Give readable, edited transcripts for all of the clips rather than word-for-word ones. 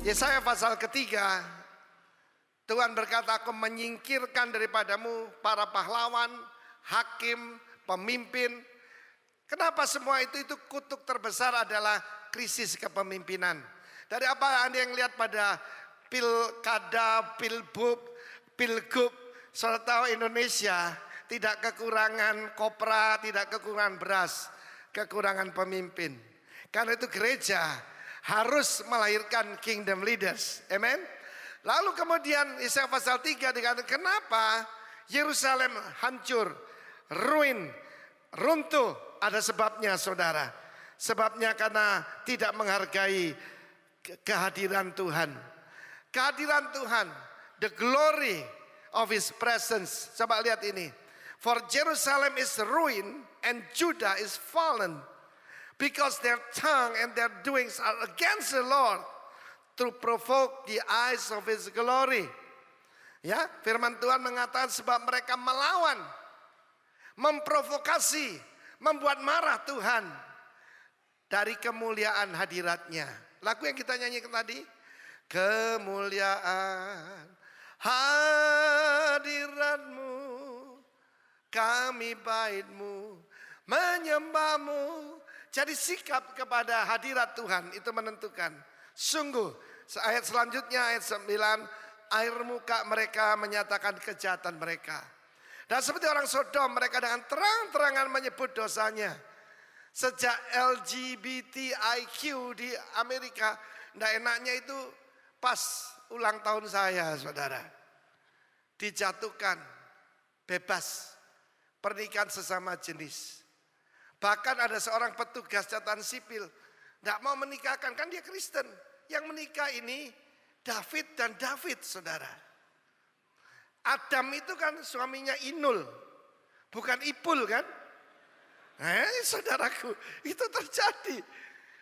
Yesaya pasal ketiga, Tuhan berkata, aku menyingkirkan daripadamu para pahlawan, hakim, pemimpin. Kenapa semua itu? Itu kutuk terbesar adalah krisis kepemimpinan. Dari apa Anda yang lihat pada pilkada, pilgub, saudara tahu Indonesia tidak kekurangan kopra, tidak kekurangan beras, kekurangan pemimpin. Karena itu gereja harus melahirkan kingdom leaders. Amen. Lalu kemudian Yesaya pasal 3 dikatakan, kenapa Yerusalem hancur, ruin, runtuh? Ada sebabnya, saudara. Sebabnya karena tidak menghargai kehadiran Tuhan. Kehadiran Tuhan, the glory of His presence. Coba lihat ini. For Jerusalem is ruined and Judah is fallen, because their tongue and their doings are against the Lord, to provoke the eyes of His glory. Ya, firman Tuhan mengatakan sebab mereka melawan, memprovokasi, membuat marah Tuhan dari kemuliaan hadiratnya. Lagu yang kita nyanyikan tadi, kemuliaan hadiratmu, kami baitmu, menyembahmu. Jadi sikap kepada hadirat Tuhan itu menentukan. Sungguh, ayat selanjutnya ayat 9, air muka mereka menyatakan kejahatan mereka. Dan seperti orang Sodom, mereka dengan terang-terangan menyebut dosanya. Sejak LGBTIQ di Amerika, nggak enaknya itu pas ulang tahun saya, saudara. Dijatuhkan, bebas, pernikahan sesama jenis. Bahkan ada seorang petugas catatan sipil tidak mau menikahkan, kan dia Kristen. Yang menikah ini David dan David, saudara. Adam itu kan suaminya Inul, bukan Ipul kan? Saudaraku, itu terjadi.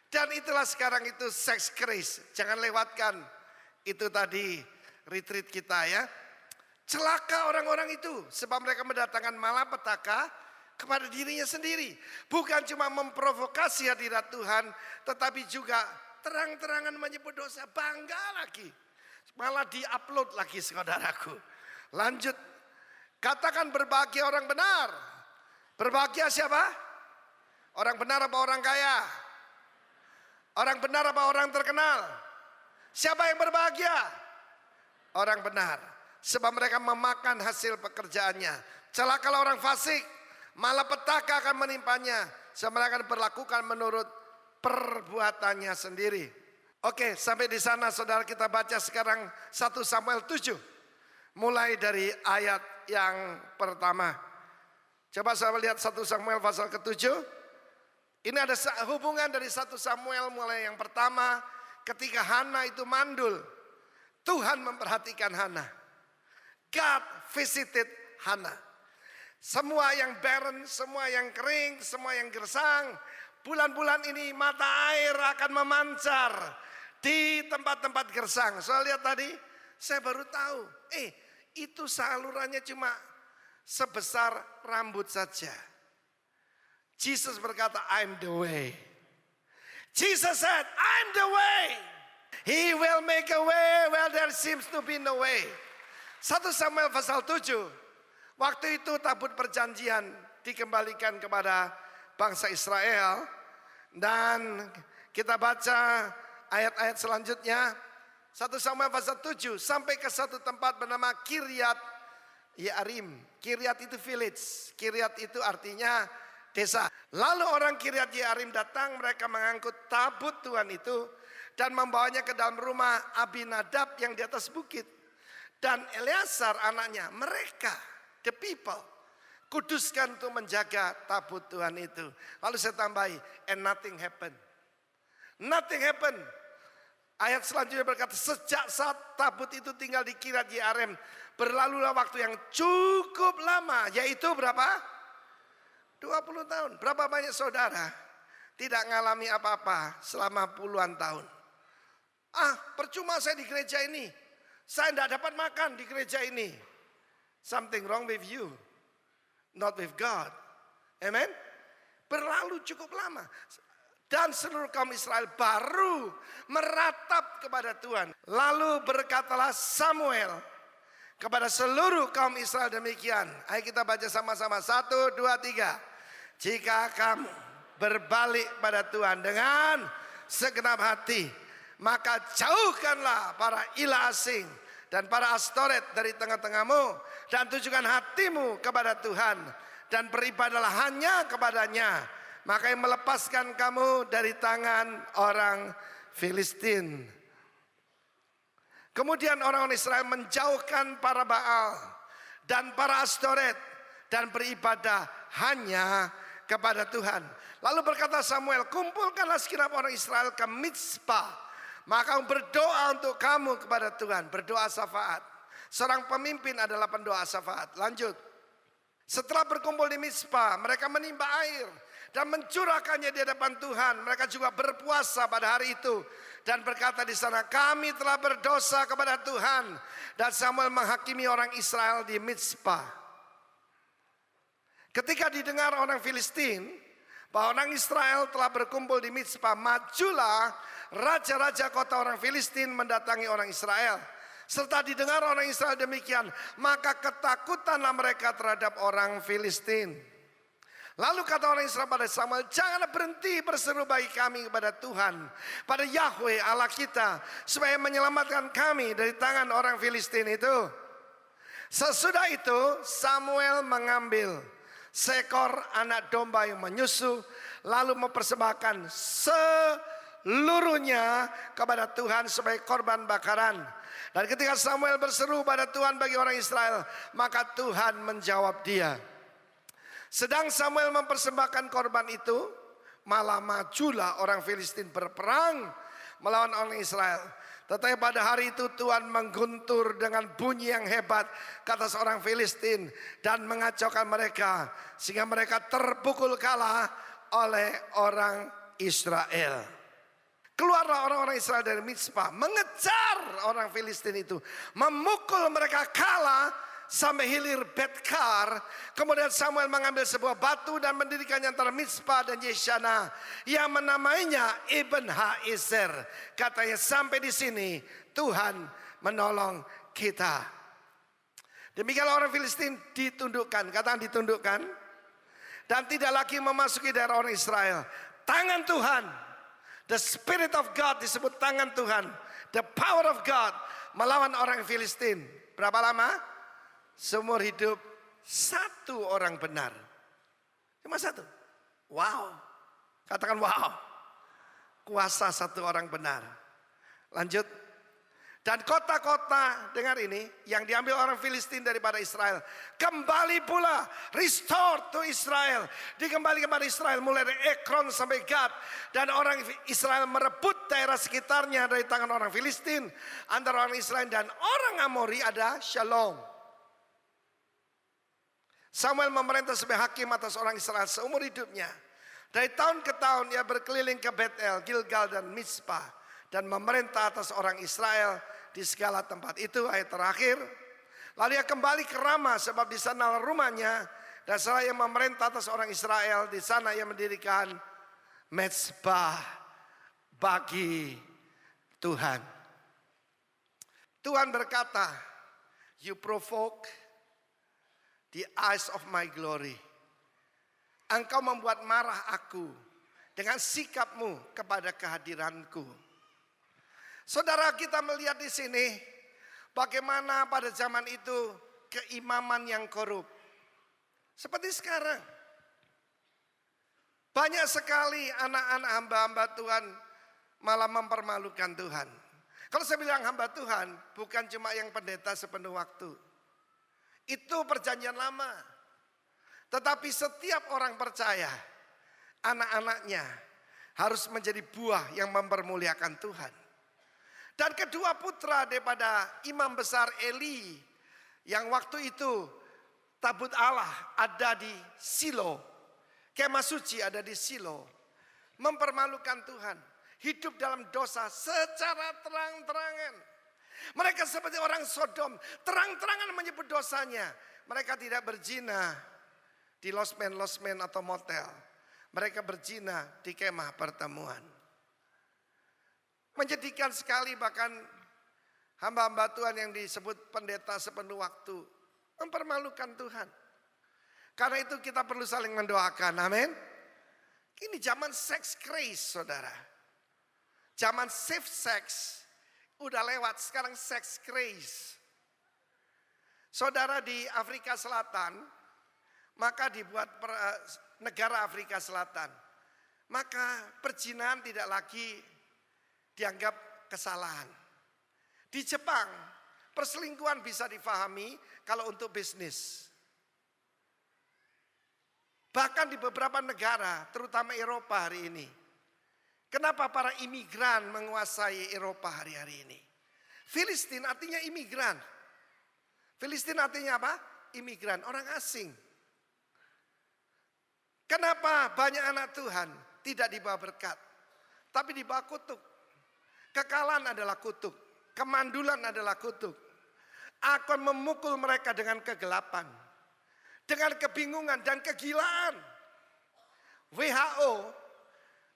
Dan itulah sekarang itu sex craze. Jangan lewatkan itu tadi retreat kita ya. Celaka orang-orang itu sebab mereka mendatangkan malapetaka kepada dirinya sendiri. Bukan cuma memprovokasi hadirat Tuhan, tetapi juga terang-terangan menyebut dosa. Bangga lagi, malah diupload lagi, saudaraku. Lanjut, katakan berbahagia orang benar. Berbahagia siapa? Orang benar apa orang kaya? Orang benar apa orang terkenal? Siapa yang berbahagia? Orang benar. Sebab mereka memakan hasil pekerjaannya. Celakalah orang fasik, malapetaka akan menimpanya. Sebab mereka akan diperlakukan menurut perbuatannya sendiri. Oke, sampai di sana saudara, kita baca sekarang 1 Samuel 7. Mulai dari ayat yang pertama. Coba saya lihat 1 Samuel pasal ke-7. Ini ada hubungan dari 1 Samuel mulai yang pertama. Ketika Hana itu mandul, Tuhan memperhatikan Hana. God visited Hana. Semua yang barren, semua yang kering, semua yang gersang, bulan-bulan ini mata air akan memancar di tempat-tempat gersang. Soal lihat tadi, saya baru tahu, itu salurannya cuma sebesar rambut saja. Jesus berkata, I'm the way. Jesus said, I'm the way. He will make a way where there seems to be no way. 1 Samuel pasal 7. Waktu itu tabut perjanjian dikembalikan kepada bangsa Israel. Dan kita baca ayat-ayat selanjutnya. 1 Samuel pasal 7 sampai ke satu tempat bernama Kiryat Yearim. Kiryat itu village. Kiryat itu artinya desa. Lalu orang Kiryat Yearim datang, mereka mengangkut tabut Tuhan itu dan membawanya ke dalam rumah Abinadab yang di atas bukit. Dan Eleazar anaknya, mereka, the people, kuduskan untuk menjaga tabut Tuhan itu. Lalu saya tambahi, and nothing happened. Nothing happened. Ayat selanjutnya berkata, sejak saat tabut itu tinggal di Kiryat Yearim, berlalulah waktu yang cukup lama, yaitu berapa? 20 tahun. Berapa banyak saudara tidak mengalami apa-apa selama puluhan tahun? Percuma saya di gereja ini. Saya tidak dapat makan di gereja ini. Something wrong with you, not with God. Amen. Berlalu cukup lama. dan seluruh kaum Israel baru meratap kepada Tuhan. Lalu berkatalah Samuel kepada seluruh kaum Israel demikian. Ayo kita baca sama-sama. 1, 2, 3. Jika kamu berbalik pada Tuhan dengan segenap hati, maka jauhkanlah para ilah asing dan para Astoret dari tengah-tengahmu, dan tujukan hatimu kepada Tuhan, dan beribadahlah hanya kepadanya, maka yang melepaskan kamu dari tangan orang Filistin. Kemudian orang-orang Israel menjauhkan para Baal dan para Astoret dan beribadah hanya kepada Tuhan. Lalu berkata Samuel, kumpulkanlah segenap orang Israel ke Mizpah, maka berdoa untuk kamu kepada Tuhan. Berdoa syafaat. Seorang pemimpin adalah pendoa syafaat. Lanjut. Setelah berkumpul di Mizpah, mereka menimba air dan mencurahkannya di hadapan Tuhan. Mereka juga berpuasa pada hari itu dan berkata di sana, kami telah berdosa kepada Tuhan. Dan Samuel menghakimi orang Israel di Mizpah. Ketika didengar orang Filistin bahwa orang Israel telah berkumpul di Mizpah, majulah raja-raja kota orang Filistin mendatangi orang Israel. Serta didengar orang Israel demikian, maka ketakutanlah mereka terhadap orang Filistin. Lalu kata orang Israel pada Samuel, janganlah berhenti berseru bagi kami kepada Tuhan, pada Yahweh Allah kita, supaya menyelamatkan kami dari tangan orang Filistin itu. Sesudah itu Samuel mengambil seekor anak domba yang menyusu, lalu mempersembahkan seluruhnya kepada Tuhan sebagai korban bakaran. Dan ketika Samuel berseru pada Tuhan bagi orang Israel, maka Tuhan menjawab dia. Sedang Samuel mempersembahkan korban itu, malah majulah orang Filistin berperang melawan orang Israel. Tetapi pada hari itu Tuhan mengguntur dengan bunyi yang hebat ke atas orang Filistin dan mengacaukan mereka, sehingga mereka terpukul kalah oleh orang Israel. Keluarlah orang-orang Israel dari Mizpah, mengejar orang Filistin itu, memukul mereka kalah sampai hilir Betkar. Kemudian Samuel mengambil sebuah batu dan mendirikannya antara Mizpah dan Yeshana, yang menamainya Ibn Ha'izer. Katanya, sampai di sini Tuhan menolong kita. Demikianlah orang Filistin ditundukkan, katakan ditundukkan, dan tidak lagi memasuki daerah orang Israel. Tangan Tuhan, the Spirit of God disebut tangan Tuhan, the power of God melawan orang Filistin. Berapa lama? Seumur hidup satu orang benar. Cuma satu. Wow. Katakan wow. Kuasa satu orang benar. Lanjut. Dan kota-kota, dengar ini, yang diambil orang Filistin daripada Israel, kembali pula, restore to Israel. Dikembali kepada Israel mulai dari Ekron sampai Gad. Dan orang Israel merebut daerah sekitarnya dari tangan orang Filistin. Antara orang Israel dan orang Amori ada Shalom. Samuel memerintah sebagai hakim atas orang Israel seumur hidupnya. Dari tahun ke tahun ia berkeliling ke Betel, Gilgal dan Mizpah, dan memerintah atas orang Israel di segala tempat. Itu ayat terakhir. Lalu ia kembali ke Rama, sebab di sana rumahnya, dan setelah ia memerintah atas orang Israel, di sana ia mendirikan mezbah bagi Tuhan. Tuhan berkata, you provoke the eyes of my glory. Engkau membuat marah aku dengan sikapmu kepada kehadiranku. Saudara, kita melihat di sini bagaimana pada zaman itu keimaman yang korup. Seperti sekarang. Banyak sekali anak-anak hamba-hamba Tuhan malah mempermalukan Tuhan. Kalau saya bilang hamba Tuhan, bukan cuma yang pendeta sepenuh waktu. Itu perjanjian lama. Tetapi setiap orang percaya, anak-anaknya harus menjadi buah yang mempermuliakan Tuhan. Dan kedua putra daripada imam besar Eli, yang waktu itu tabut Allah ada di Silo, kemah suci ada di Silo, mempermalukan Tuhan, hidup dalam dosa secara terang-terangan. Mereka seperti orang Sodom, terang-terangan menyebut dosanya. Mereka tidak berzina di losmen atau motel. Mereka berzina di kemah pertemuan. Menyedihkan sekali, bahkan hamba-hamba Tuhan yang disebut pendeta sepenuh waktu mempermalukan Tuhan. Karena itu kita perlu saling mendoakan, amin. Ini zaman sex craze, saudara. Zaman safe sex udah lewat, sekarang sex craze. Saudara, di Afrika Selatan, maka dibuat negara Afrika Selatan, maka perzinahan tidak lagi dianggap kesalahan. Di Jepang, perselingkuhan bisa difahami kalau untuk bisnis. Bahkan di beberapa negara, terutama Eropa hari ini. Kenapa para imigran menguasai Eropa hari-hari ini? Filistin artinya imigran. Filistin artinya apa? Imigran, orang asing. Kenapa banyak anak Tuhan tidak dibawa berkat, tapi dibawa kutuk? Kekalahan adalah kutuk, kemandulan adalah kutuk. Akan memukul mereka dengan kegelapan, dengan kebingungan dan kegilaan. WHO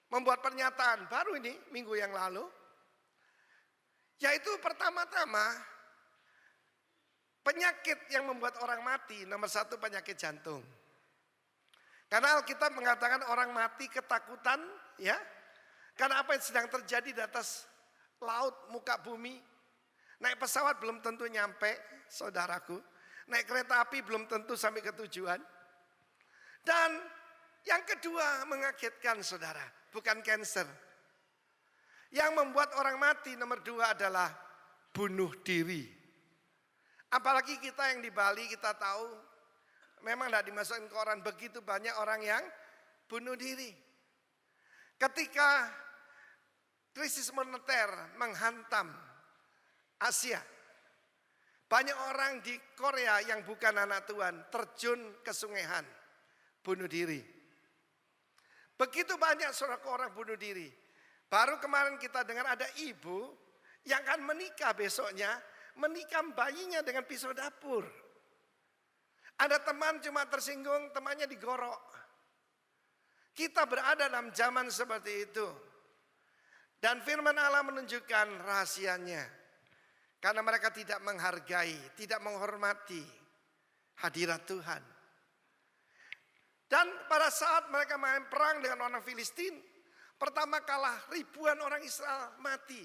membuat pernyataan baru ini minggu yang lalu, yaitu pertama-tama penyakit yang membuat orang mati, nomor satu penyakit jantung. Karena Alkitab mengatakan orang mati ketakutan, ya, karena apa yang sedang terjadi di atas laut, muka bumi. Naik pesawat belum tentu nyampe, saudaraku. Naik kereta api belum tentu sampai ke tujuan. Dan yang kedua mengagetkan, saudara, bukan kanker. Yang membuat orang mati nomor dua adalah bunuh diri. Apalagi kita yang di Bali, kita tahu memang tidak dimasukin koran, begitu banyak orang yang bunuh diri. Ketika krisis moneter menghantam Asia, banyak orang di Korea yang bukan anak Tuhan terjun ke sungai Han, bunuh diri. Begitu banyak saudara orang bunuh diri. Baru kemarin kita dengar ada ibu yang akan menikah besoknya, menikam bayinya dengan pisau dapur. Ada teman cuma tersinggung, temannya digorok. Kita berada dalam zaman seperti itu. Dan firman Allah menunjukkan rahasianya. Karena mereka tidak menghargai, tidak menghormati hadirat Tuhan. Dan pada saat mereka main perang dengan orang Filistin, pertama kalah ribuan orang Israel mati.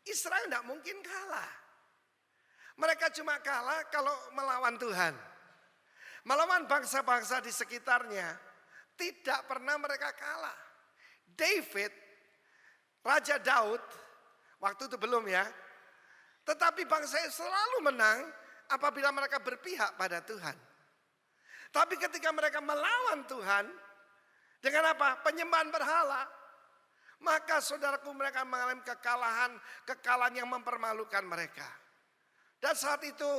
Israel tidak mungkin kalah. Mereka cuma kalah kalau melawan Tuhan. Melawan bangsa-bangsa di sekitarnya, tidak pernah mereka kalah. David, Raja Daud, waktu itu belum ya. Tetapi bangsa selalu menang apabila mereka berpihak pada Tuhan. Tapi ketika mereka melawan Tuhan, dengan apa? Penyembahan berhala. Maka saudaraku, mereka mengalami kekalahan yang mempermalukan mereka. Dan saat itu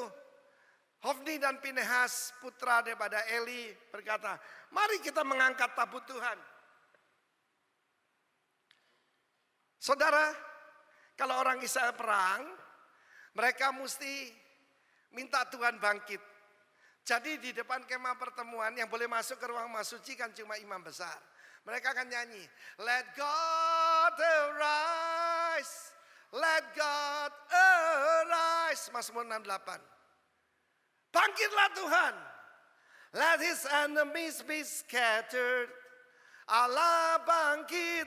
Hofni dan Pinehas putra daripada Eli berkata, mari kita mengangkat tabut Tuhan. Saudara, kalau orang Israel perang, mereka mesti minta Tuhan bangkit. Jadi di depan kemah pertemuan yang boleh masuk ke ruang suci kan cuma imam besar. Mereka akan nyanyi, let God arise. Let God arise. Mazmur 68. Bangkitlah Tuhan. Let his enemies be scattered. Allah bangkit.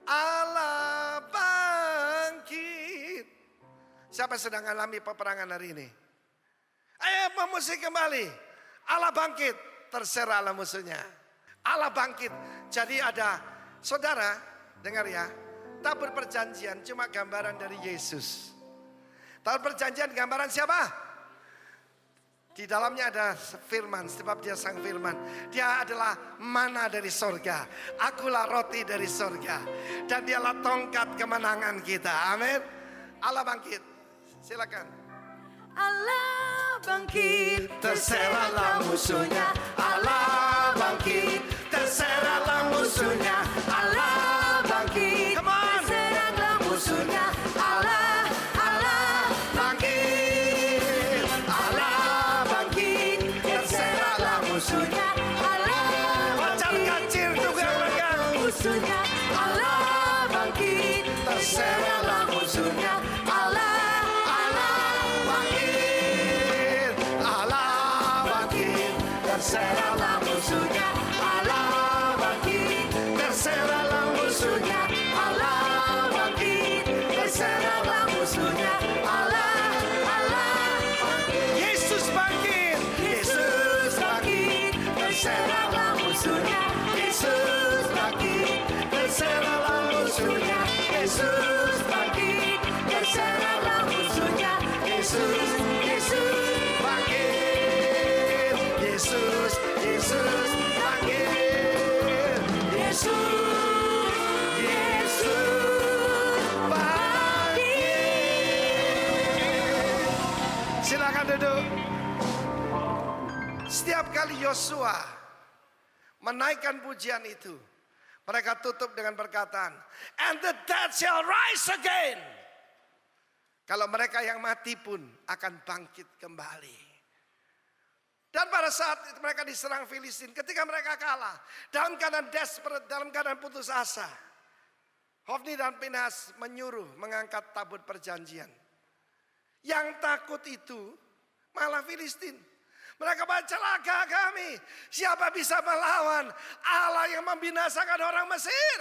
Allah bangkit. Siapa sedang alami peperangan hari ini? Ayo memusik kembali. Allah bangkit. Terserahlah musuhnya. Allah bangkit. Jadi ada, saudara, dengar ya. Tabur perjanjian cuma gambaran dari Yesus. Tabur perjanjian gambaran siapa? Di dalamnya ada firman, sebab dia sang firman. Dia adalah mana dari sorga. Akulah roti dari sorga. Dan dialah tongkat kemenangan kita. Amin. Allah bangkit. Silakan. Allah bangkit, Terserahlah musuhnya. Allah bangkit. Terserahlah musuhnya. Allah bangkit. Come on. seranglah musuhnya. Allah, Allah Bangkit. Allah bangkit. Terserahlah musuhnya. Allah Pacar bangkit. kecil juga mereka. musuhnya, Allah bangkit. Terserahlah musuhnya, Allah, Allah bangkit, Allah bangkit, terserahlah musuhnya, Allah bangkit, terserahlah musuhnya, Allah bangkit. Terserahlah musuhnya, Allah, Allah bangkit. Yesus bangkit, Yesus bangkit. Terserahlah musuhnya, Yesus bangkit. terserahlah musuhnya, Yesus bangkit. Terserahlah musuhnya, Yesus, Yesus bangkit, Yesus, Yesus bangkit, Yesus, Yesus bangkit. Silakan duduk. Setiap kali Yosua menaikkan pujian itu, mereka tutup dengan perkataan, and the dead shall rise again. Kalau mereka yang mati pun akan bangkit kembali. Dan pada saat itu mereka diserang Filistin, ketika mereka kalah, dalam keadaan desperate, dalam keadaan putus asa, Hofni dan Pinhas menyuruh mengangkat tabut perjanjian. Yang takut itu malah Filistin. Mereka baca, celaka kami, siapa bisa melawan Allah yang membinasakan orang Mesir.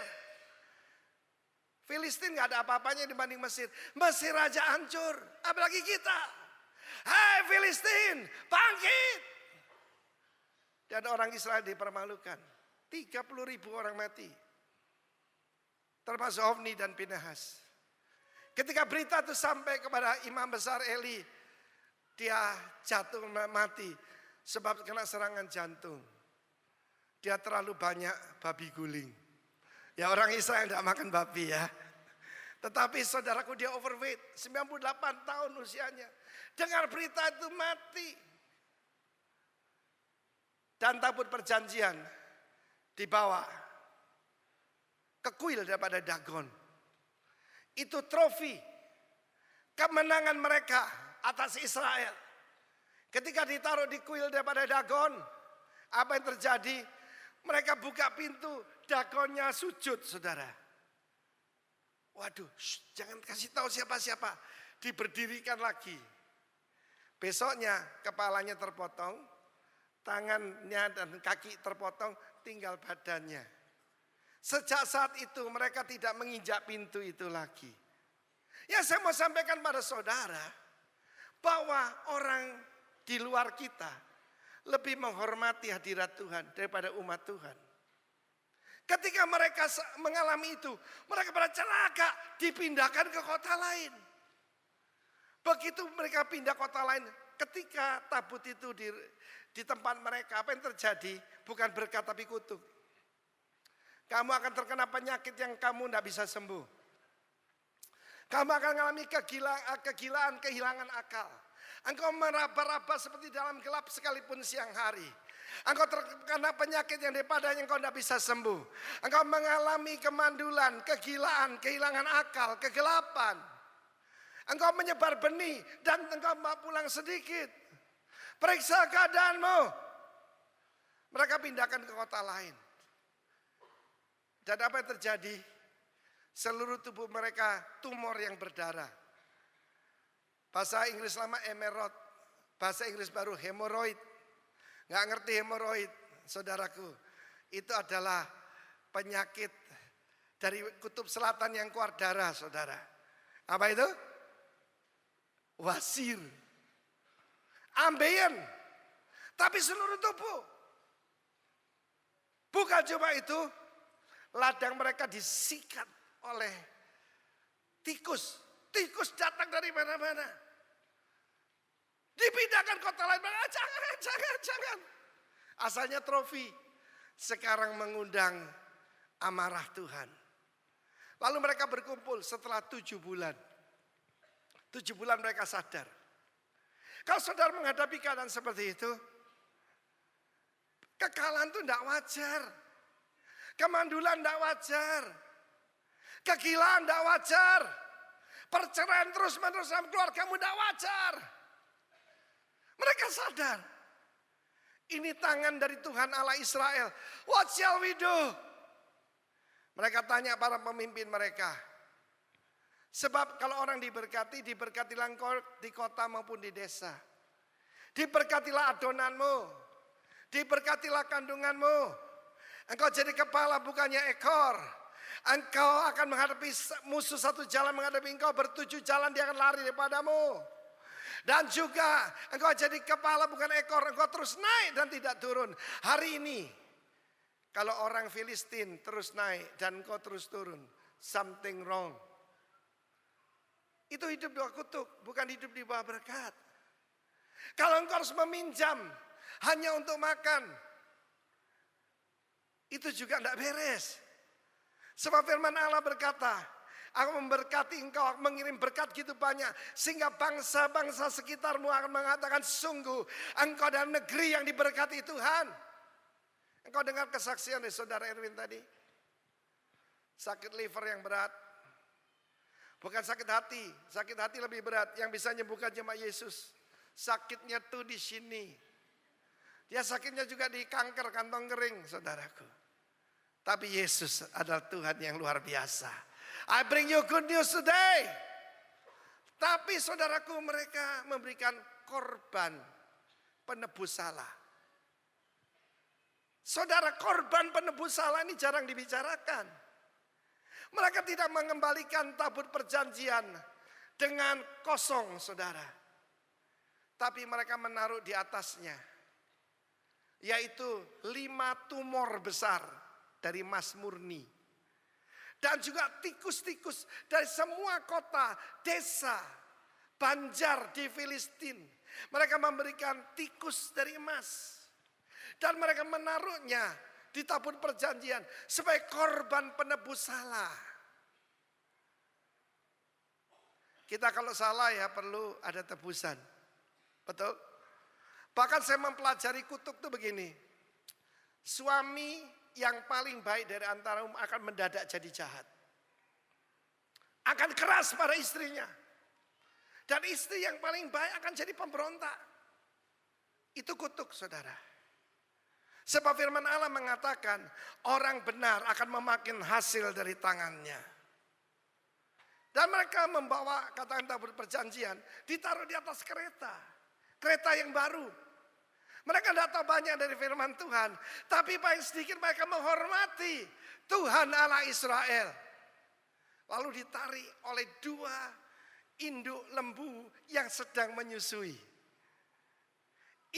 Filistin gak ada apa-apanya dibanding Mesir. Mesir aja hancur, apalagi kita. Hai Filistin, bangkit. Dan orang Israel dipermalukan. 30.000 orang mati. Termasuk Hofni dan Pinhas. Ketika berita itu sampai kepada imam besar Eli, dia jatuh mati sebab kena serangan jantung. Dia terlalu banyak babi guling. Ya orang Israel tidak makan babi ya. Tetapi saudaraku dia overweight, 98 tahun usianya. Dengar berita itu mati. Dan tabut perjanjian dibawa ke kuil daripada Dagon. Itu trofi kemenangan mereka atas Israel. Ketika ditaruh di kuil daripada Dagon, apa yang terjadi? Mereka buka pintu, Dagonnya sujud, saudara. Waduh, jangan kasih tahu siapa-siapa. Diberdirikan lagi. Besoknya kepalanya terpotong, tangannya dan kaki terpotong, tinggal badannya. Sejak saat itu mereka tidak menginjak pintu itu lagi. Yang saya mau sampaikan pada saudara, bahwa orang di luar kita lebih menghormati hadirat Tuhan daripada umat Tuhan. Ketika mereka mengalami itu, mereka pada celaka dipindahkan ke kota lain. Begitu mereka pindah kota lain, ketika tabut itu di tempat mereka, apa yang terjadi? Bukan berkat tapi kutuk. Kamu akan terkena penyakit yang kamu tidak bisa sembuh. Kamu akan mengalami kegilaan, kehilangan akal. Engkau meraba-raba seperti dalam gelap sekalipun siang hari. Engkau terkena penyakit yang daripadanya engkau tidak bisa sembuh. Engkau mengalami kemandulan, kegilaan, kehilangan akal, kegelapan. Engkau menyebar benih dan engkau mau pulang sedikit. Periksa keadaanmu. Mereka pindahkan ke kota lain. Dan apa yang terjadi? Seluruh tubuh mereka tumor yang berdarah. Bahasa Inggris lama emerald, bahasa Inggris baru hemoroid. Nggak ngerti hemoroid, saudaraku. Itu adalah penyakit dari kutub selatan yang keluar darah, saudara. Apa itu? Wasir. Ambeien. Tapi seluruh tubuh. Bukan cuma itu, ladang mereka disikat oleh tikus. Tikus datang dari mana-mana. Dipindahkan kota lain. Jangan. Asalnya trofi. Sekarang mengundang amarah Tuhan. Lalu mereka berkumpul setelah 7 bulan. 7 bulan mereka sadar. Kalau saudara menghadapi keadaan seperti itu, kekalahan itu tidak wajar. Kemandulan tidak wajar. Kegilaan tidak wajar. Perceraian terus-menerus dalam keluargamu tidak wajar. Mereka sadar. Ini tangan dari Tuhan Allah Israel. What shall we do? Mereka tanya para pemimpin mereka. Sebab kalau orang diberkati, diberkatilah engkau di kota maupun di desa. Diberkatilah adonanmu. Diberkatilah kandunganmu. Engkau jadi kepala bukannya ekor. Engkau akan menghadapi musuh satu jalan menghadapi engkau, bertujuh jalan dia akan lari daripadamu. Dan juga engkau jadi kepala bukan ekor, engkau terus naik dan tidak turun. Hari ini kalau orang Filistin terus naik dan engkau terus turun, something wrong. Itu hidup di bawah kutuk, bukan hidup di bawah berkat. Kalau engkau harus meminjam hanya untuk makan, itu juga tidak beres. Sebab firman Allah berkata, aku memberkati engkau, mengirim berkat gitu banyak. Sehingga bangsa-bangsa sekitarmu akan mengatakan, sungguh engkau dalam negeri yang diberkati Tuhan. Engkau dengar kesaksian dari saudara Erwin tadi. Sakit liver yang berat. Bukan sakit hati lebih berat. Yang bisa menyembuhkan jemaat Yesus. Sakitnya tuh di sini. Dia sakitnya juga di kanker kantong kering, saudaraku. Tapi Yesus adalah Tuhan yang luar biasa. I bring you good news today. Tapi saudaraku, mereka memberikan korban penebus salah. Saudara, korban penebus salah ini jarang dibicarakan. Mereka tidak mengembalikan tabut perjanjian dengan kosong, saudara. Tapi mereka menaruh di atasnya, yaitu 5 tumor besar dari emas murni. Dan juga tikus-tikus dari semua kota, desa, banjar di Filistin. Mereka memberikan tikus dari emas. Dan mereka menaruhnya di tabut perjanjian sebagai korban penebus salah. Kita kalau salah ya perlu ada tebusan. Betul? Bahkan saya mempelajari kutuk itu begini. Suami yang paling baik dari antara akan mendadak jadi jahat. Akan keras pada istrinya. Dan istri yang paling baik akan jadi pemberontak. Itu kutuk, saudara. Sebab firman Allah mengatakan, orang benar akan memakan hasil dari tangannya. Dan mereka membawa katakan tabut perjanjian, ditaruh di atas kereta. Kereta yang baru. Mereka tidak tahu banyak dari firman Tuhan. Tapi paling sedikit mereka menghormati Tuhan Allah Israel. Lalu ditarik oleh 2 induk lembu yang sedang menyusui.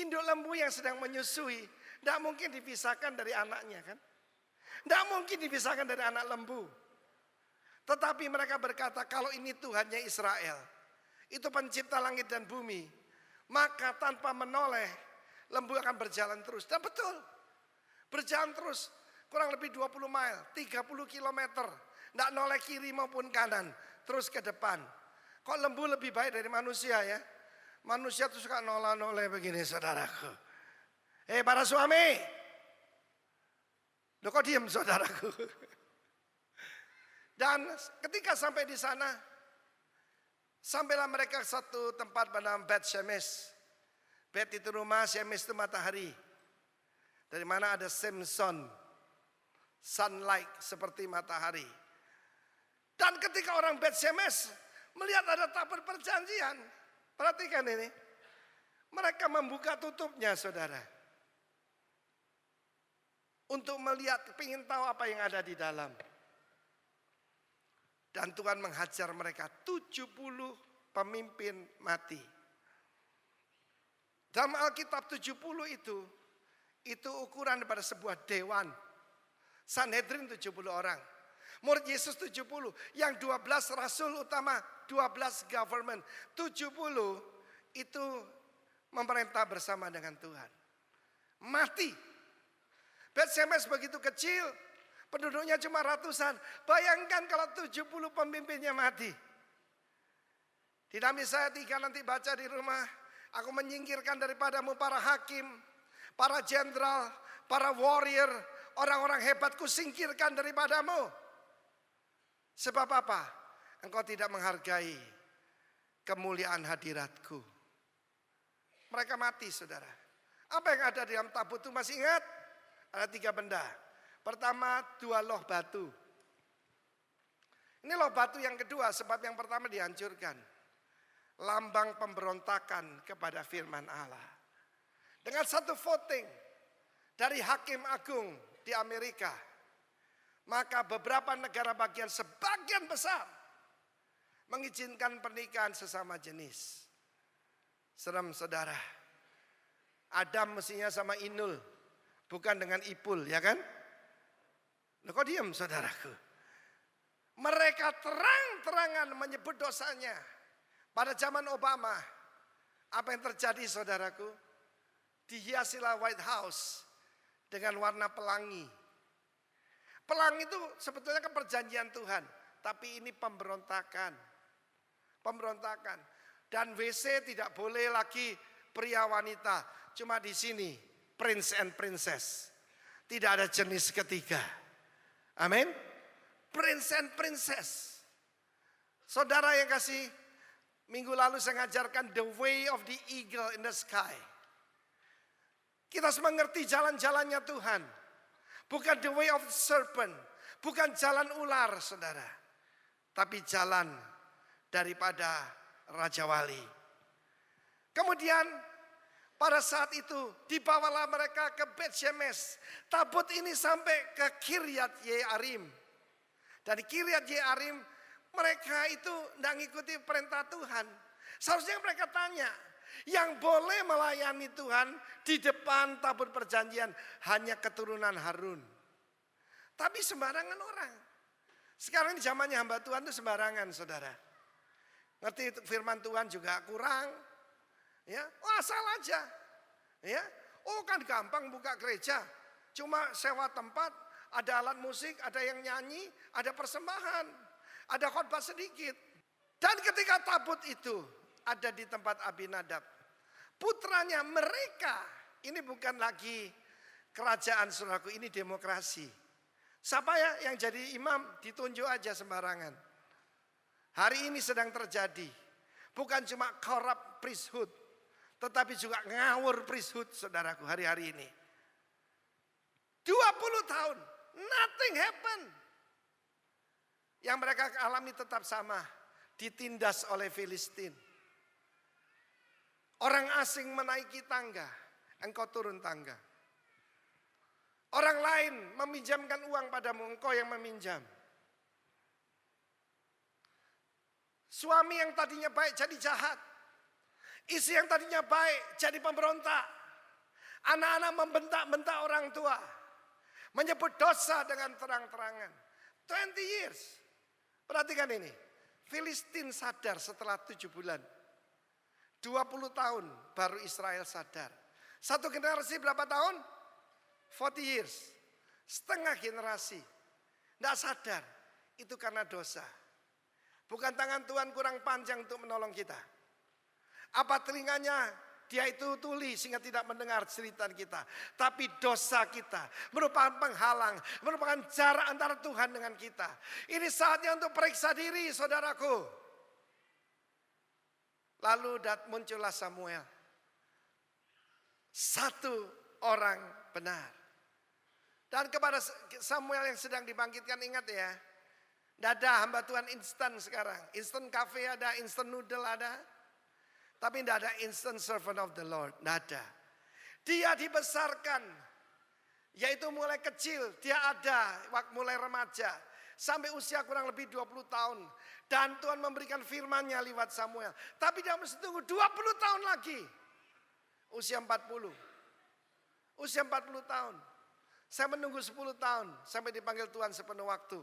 Induk lembu yang sedang menyusui tidak mungkin dipisahkan dari anaknya, kan? Tidak mungkin dipisahkan dari anak lembu. Tetapi mereka berkata, kalau ini Tuhannya Israel, itu pencipta langit dan bumi, maka tanpa menoleh lembu akan berjalan terus. Dan betul, berjalan terus kurang lebih 20 mile, 30 kilometer. Tidak noleh kiri maupun kanan, terus ke depan. Kok lembu lebih baik dari manusia ya? Manusia tuh suka noleh-noleh begini, saudaraku. Para suami, loh kok diem, saudaraku? Dan ketika sampai di sana, sampailah mereka ke satu tempat bernama Bet Shemesh. Bet itu rumah, Shemesh itu matahari. Dari mana ada Samson, sunlight seperti matahari. Dan ketika orang Bet Shemesh melihat ada tabut perjanjian, perhatikan ini. Mereka membuka tutupnya, saudara. Untuk melihat, ingin tahu apa yang ada di dalam. Dan Tuhan menghajar mereka, 70 pemimpin mati. Dalam Alkitab 70 itu ukuran daripada sebuah dewan. Sanhedrin 70 orang. Murid Yesus 70. Yang 12 rasul utama, 12 government. 70 itu memerintah bersama dengan Tuhan. Mati. Bet Shemesh begitu kecil. Penduduknya cuma ratusan. Bayangkan kalau 70 pemimpinnya mati. Di Nehemia 3 nanti baca di rumah. Aku menyingkirkan daripadamu para hakim, para jenderal, para warrior, orang-orang hebatku singkirkan daripadamu. Sebab apa? Engkau tidak menghargai kemuliaan hadiratku. Mereka mati, saudara. Apa yang ada di dalam tabut itu masih ingat? Ada 3 benda. Pertama, 2 loh batu. Ini loh batu yang kedua, sebab yang pertama dihancurkan. Lambang pemberontakan kepada firman Allah. Dengan satu voting dari hakim agung di Amerika, maka beberapa negara bagian sebagian besar mengizinkan pernikahan sesama jenis. Serem saudara. Adam mestinya sama Inul, bukan dengan Ipul, ya kan? Loh, kok diam saudaraku? Mereka terang-terangan menyebut dosanya. Pada zaman Obama, apa yang terjadi saudaraku? Dihiasilah White House dengan warna pelangi. Pelangi itu sebetulnya kan perjanjian Tuhan, tapi ini pemberontakan. Pemberontakan. Dan WC tidak boleh lagi pria wanita, cuma di sini prince and princess. Tidak ada jenis ketiga. Amin. Prince and princess. Saudara yang kasih, minggu lalu saya ngajarkan the way of the eagle in the sky. Kita harus mengerti jalan-jalannya Tuhan. Bukan the way of the serpent. Bukan jalan ular saudara. Tapi jalan daripada Raja Wali. Kemudian pada saat itu dibawalah mereka ke Bet Shemesh. Tabut ini sampai ke Kiryat Yearim. Dari Kiryat Yearim mereka itu tidak mengikuti perintah Tuhan. Seharusnya mereka tanya, yang boleh melayani Tuhan di depan tabut perjanjian hanya keturunan Harun. Tapi sembarangan orang. Sekarang di zamannya hamba Tuhan itu sembarangan saudara. Ngerti firman Tuhan juga kurang. Ya, oh asal aja. Ya, oh kan gampang buka gereja. Cuma sewa tempat, ada alat musik, ada yang nyanyi, ada persembahan, ada khotbah sedikit. Dan ketika tabut itu ada di tempat Abinadab, putranya mereka, ini bukan lagi kerajaan saudaraku, ini demokrasi. Siapa ya yang jadi imam ditunjuk aja sembarangan. Hari ini sedang terjadi. Bukan cuma corrupt priesthood, tetapi juga ngawur priesthood saudaraku hari-hari ini. 20 tahun, nothing happen. Yang mereka alami tetap sama, ditindas oleh Filistin. Orang asing menaiki tangga, engkau turun tangga. Orang lain meminjamkan uang padamu, engkau yang meminjam. Suami yang tadinya baik jadi jahat. Istri yang tadinya baik jadi pemberontak. Anak-anak membentak-bentak orang tua. Menyebut dosa dengan terang-terangan. 20 years. Perhatikan ini. Filistin sadar setelah 7 bulan. 20 tahun baru Israel sadar. Satu generasi berapa tahun? 40 years. Setengah generasi. Tidak sadar. Itu karena dosa. Bukan tangan Tuhan kurang panjang untuk menolong kita. Apa telinganya dia itu tuli sehingga tidak mendengar cerita kita. Tapi dosa kita merupakan penghalang. Merupakan jarak antara Tuhan dengan kita. Ini saatnya untuk periksa diri saudaraku. Lalu muncullah Samuel. Satu orang benar. Dan kepada Samuel yang sedang dibangkitkan, ingat ya. Tidak ada hamba Tuhan instan sekarang. Instant cafe ada, instant noodle ada. Tapi tidak ada instant servant of the Lord. Tidak ada. Dia dibesarkan. Yaitu mulai kecil. Dia ada waktu mulai remaja. Sampai usia kurang lebih 20 tahun. Dan Tuhan memberikan firman-Nya lewat Samuel. Tapi dia mesti tunggu 20 tahun lagi. Usia 40. Usia 40 tahun. Saya menunggu 10 tahun sampai dipanggil Tuhan sepenuh waktu.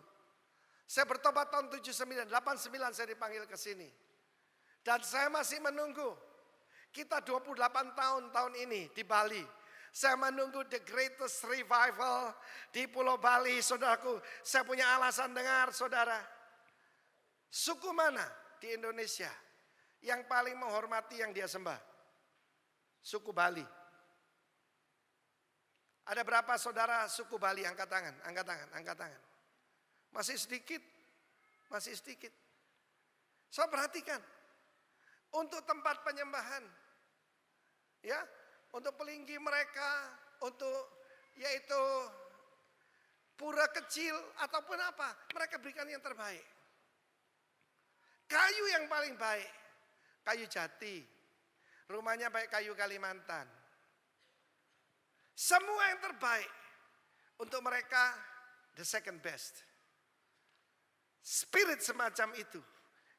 Saya bertobat tahun 79, 89 saya dipanggil ke sini. Dan saya masih menunggu. Kita 28 tahun ini di Bali. Saya menunggu the greatest revival di Pulau Bali, saudaraku. Saya punya alasan dengar, saudara. Suku mana di Indonesia yang paling menghormati yang dia sembah? Suku Bali. Ada berapa saudara suku Bali? Angkat tangan, angkat tangan, angkat tangan. Masih sedikit, masih sedikit. So perhatikan, untuk tempat penyembahan, ya, untuk pelinggi mereka, untuk yaitu pura kecil ataupun apa, mereka berikan yang terbaik. Kayu yang paling baik, kayu jati. Rumahnya pakai kayu Kalimantan. Semua yang terbaik untuk mereka the second best. Spirit semacam itu.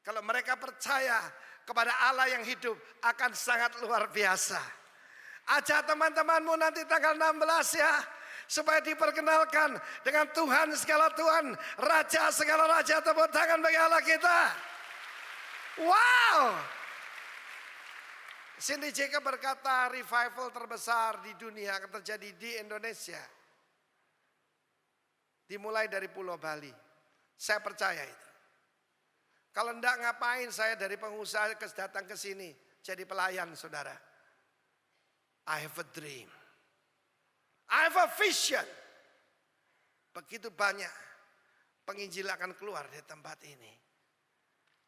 Kalau mereka percaya kepada Allah yang hidup akan sangat luar biasa. Ajak teman-temanmu nanti tanggal 16 ya. Supaya diperkenalkan dengan Tuhan segala Tuhan, Raja segala Raja. Tepuk tangan bagi Allah kita. Wow. Cindy Jacob berkata revival terbesar di dunia akan terjadi di Indonesia. Dimulai dari Pulau Bali. Saya percaya itu. Kalau enggak ngapain saya dari pengusaha datang ke sini jadi pelayan saudara. I have a dream. I have a vision. Begitu banyak penginjil akan keluar dari tempat ini.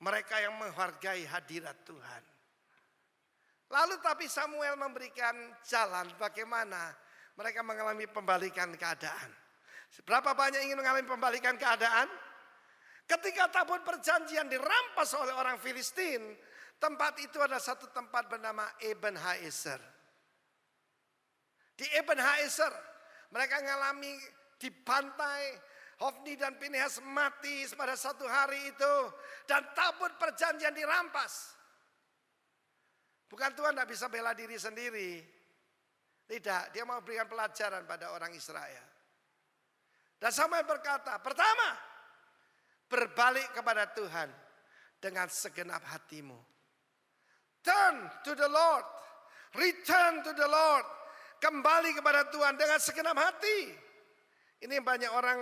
Mereka yang menghargai hadirat Tuhan. Lalu tapi Samuel memberikan jalan bagaimana mereka mengalami pembalikan keadaan. Berapa banyak ingin mengalami pembalikan keadaan? Ketika tabut perjanjian dirampas oleh orang Filistin, tempat itu ada satu tempat bernama Eben Haeser. Di Eben Haeser mereka mengalami dibantai, Hofni dan Pinehas mati pada satu hari itu. Dan tabut perjanjian dirampas. Bukan Tuhan tidak bisa bela diri sendiri. Tidak, dia mau berikan pelajaran pada orang Israel. Dan Samuel berkata, pertama, berbalik kepada Tuhan dengan segenap hatimu. Turn to the Lord, return to the Lord. Kembali kepada Tuhan dengan segenap hati. Ini banyak orang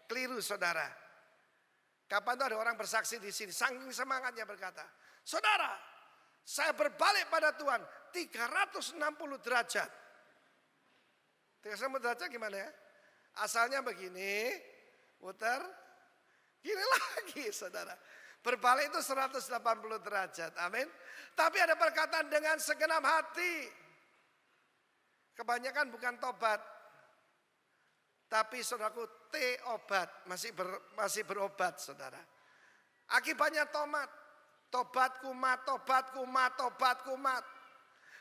keliru saudara. Kapan tuh ada orang bersaksi di sini, saking semangatnya berkata, saudara, saya berbalik pada Tuhan 360 derajat. 360 derajat gimana ya? Asalnya begini, muter, gini lagi saudara. Berbalik itu 180 derajat, amin. Tapi ada perkataan dengan segenap hati. Kebanyakan bukan tobat. Tapi saudaraku obat, masih berobat saudara. Akibatnya tomat. Tobat kumat, tobat kumat, tobat kumat.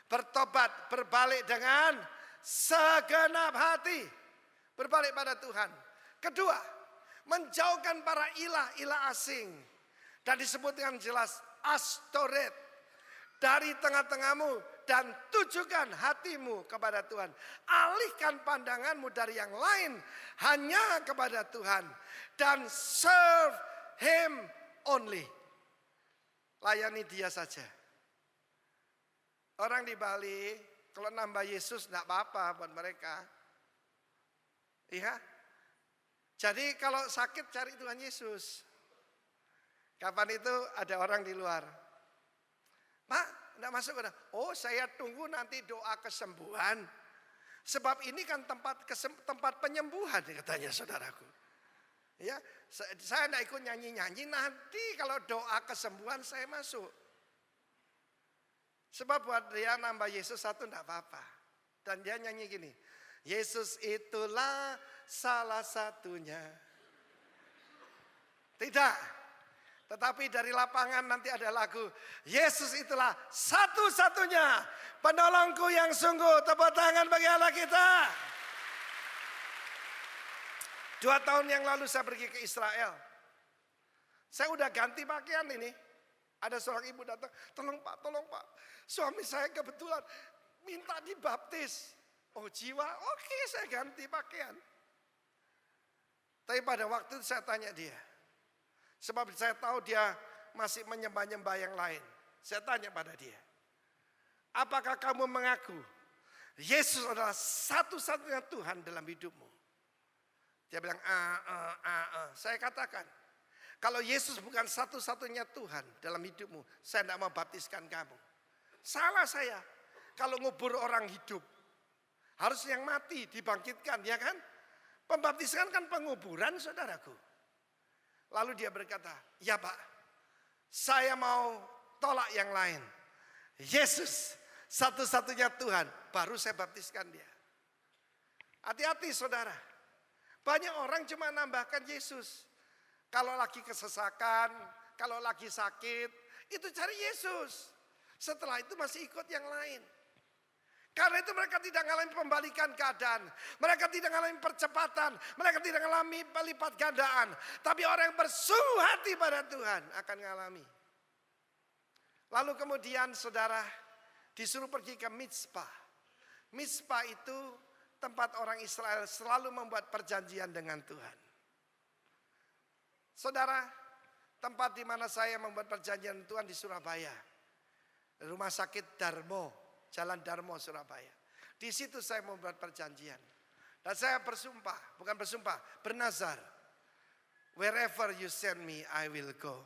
Bertobat, berbalik dengan segenap hati. Berbalik pada Tuhan. Kedua, menjauhkan para ilah asing. Dan disebut dengan jelas Astoret. Dari tengah-tengahmu dan tujukan hatimu kepada Tuhan. Alihkan pandanganmu dari yang lain hanya kepada Tuhan. Dan serve Him only. Layani dia saja. Orang di Bali kalau nambah Yesus tidak apa-apa buat mereka. Iya. Jadi kalau sakit cari Tuhan Yesus. Kapan itu ada orang di luar. Pak, tidak masuk. Oh, saya tunggu nanti doa kesembuhan. Sebab ini kan tempat penyembuhan katanya saudaraku. Ya, saya tidak ikut nyanyi-nyanyi. Nanti kalau doa kesembuhan saya masuk. Sebab buat dia nambah Yesus satu tidak apa-apa. Dan dia nyanyi gini. Yesus itulah salah satunya. Tidak. Tetapi dari lapangan nanti ada lagu. Yesus itulah satu-satunya penolongku yang sungguh. Tepuk tangan bagi Allah kita. 2 tahun yang lalu saya pergi ke Israel. Saya udah ganti pakaian ini. Ada seorang ibu datang. Tolong pak. Suami saya kebetulan minta dibaptis. Oh jiwa, oke saya ganti pakaian. Tapi pada waktu itu saya tanya dia. Sebab saya tahu dia masih menyembah-nyembah yang lain. Saya tanya pada dia. Apakah kamu mengaku Yesus adalah satu-satunya Tuhan dalam hidupmu? Dia bilang, Saya katakan, kalau Yesus bukan satu-satunya Tuhan dalam hidupmu, saya tidak mau baptiskan kamu. Salah saya. Kalau ngubur orang hidup, harus yang mati dibangkitkan, ya kan? Pembaptisan kan penguburan, saudaraku. Lalu dia berkata, ya Pak, saya mau tolak yang lain. Yesus satu-satunya Tuhan, baru saya baptiskan dia. Hati-hati saudara, banyak orang cuma nambahkan Yesus. Kalau lagi kesesakan, kalau lagi sakit, itu cari Yesus. Setelah itu masih ikut yang lain. Karena itu mereka tidak mengalami pembalikan keadaan. Mereka tidak mengalami percepatan. Mereka tidak mengalami pelipat gandaan. Tapi orang yang bersungguh hati pada Tuhan akan mengalami. Lalu kemudian saudara disuruh pergi ke Mizpah. Mizpah itu tempat orang Israel selalu membuat perjanjian dengan Tuhan. Saudara, tempat di mana saya membuat perjanjian Tuhan di Surabaya. Rumah sakit Darmo. Jalan Darmo Surabaya. Di situ saya membuat perjanjian. Dan saya bersumpah, bukan bersumpah, bernazar. Wherever you send me, I will go.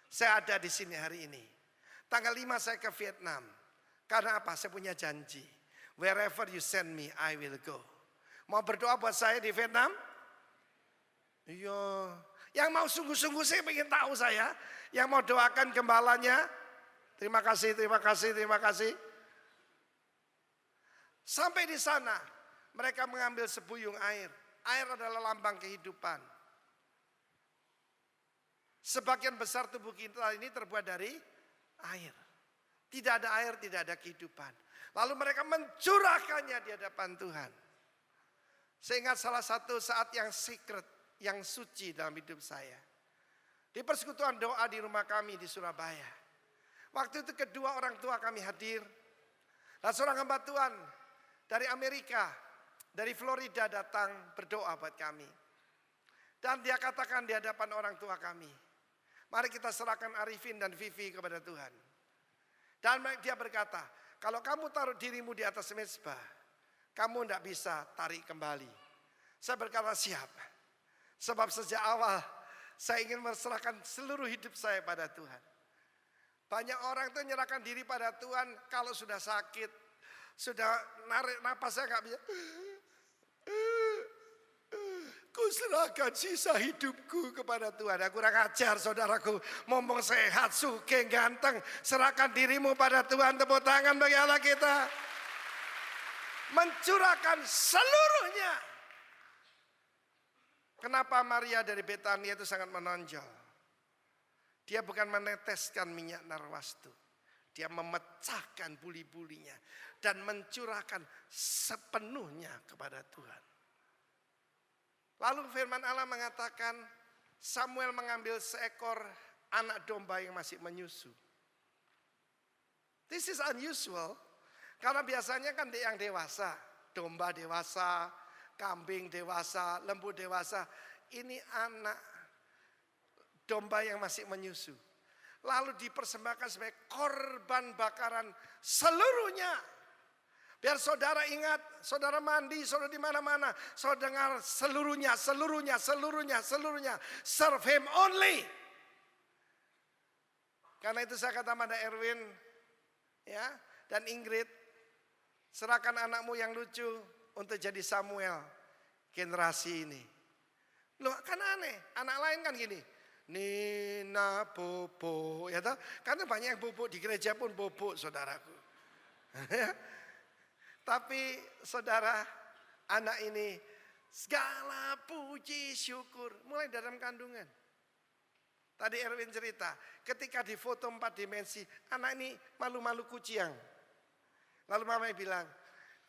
Saya ada di sini hari ini. Tanggal 5 saya ke Vietnam. Karena apa? Saya punya janji. Wherever you send me, I will go. Mau berdoa buat saya di Vietnam? Iya. Yang mau sungguh-sungguh saya ingin tahu saya. Yang mau doakan gembalanya. Terima kasih, terima kasih, terima kasih. Sampai di sana mereka mengambil sebuyung air. Air adalah lambang kehidupan. Sebagian besar tubuh kita ini terbuat dari air. Tidak ada air, tidak ada kehidupan. Lalu mereka mencurahkannya di hadapan Tuhan. Saya ingat salah satu saat yang secret, yang suci dalam hidup saya. Di persekutuan doa di rumah kami di Surabaya. Waktu itu kedua orang tua kami hadir. Dan seorang hamba Tuhan dari Amerika, dari Florida datang berdoa buat kami. Dan dia katakan di hadapan orang tua kami, mari kita serahkan Arifin dan Vivi kepada Tuhan. Dan dia berkata, kalau kamu taruh dirimu di atas mezbah, kamu tidak bisa tarik kembali. Saya berkata siap. Sebab sejak awal saya ingin menserahkan seluruh hidup saya pada Tuhan. Banyak orang itu menyerahkan diri pada Tuhan kalau sudah sakit. Sudah narik napas saya gak bisa. Ku serahkan sisa hidupku kepada Tuhan. Aku kurang ajar saudaraku. Ngomong sehat, sugih, ganteng. Serahkan dirimu pada Tuhan. Tepuk tangan bagi Allah kita. Mencurahkan seluruhnya. Kenapa Maria dari Betania itu sangat menonjol? Dia bukan meneteskan minyak narwastu. Dia memecahkan buli-bulinya. Dan mencurahkan sepenuhnya kepada Tuhan. Lalu firman Allah mengatakan Samuel mengambil seekor anak domba yang masih menyusu. This is unusual. Karena biasanya kan yang dewasa. Domba dewasa, kambing dewasa, lembu dewasa. Ini anak domba yang masih menyusu. Lalu dipersembahkan sebagai korban bakaran seluruhnya. Biar saudara ingat, saudara mandi, saudara di mana-mana, saudara dengar seluruhnya, seluruhnya, seluruhnya, seluruhnya. Serve him only. Karena itu saya kata pada Erwin, ya, dan Ingrid, serahkan anakmu yang lucu untuk jadi Samuel generasi ini. Loh kan aneh, anak lain kan gini. Nina bobo, ya toh? Karena banyak yang bobo di gereja pun bobo, saudaraku. Tapi saudara, anak ini segala puji syukur mulai dalam kandungan. Tadi Erwin cerita, ketika di foto 4 dimensi, anak ini malu-malu kucing. Lalu mama bilang,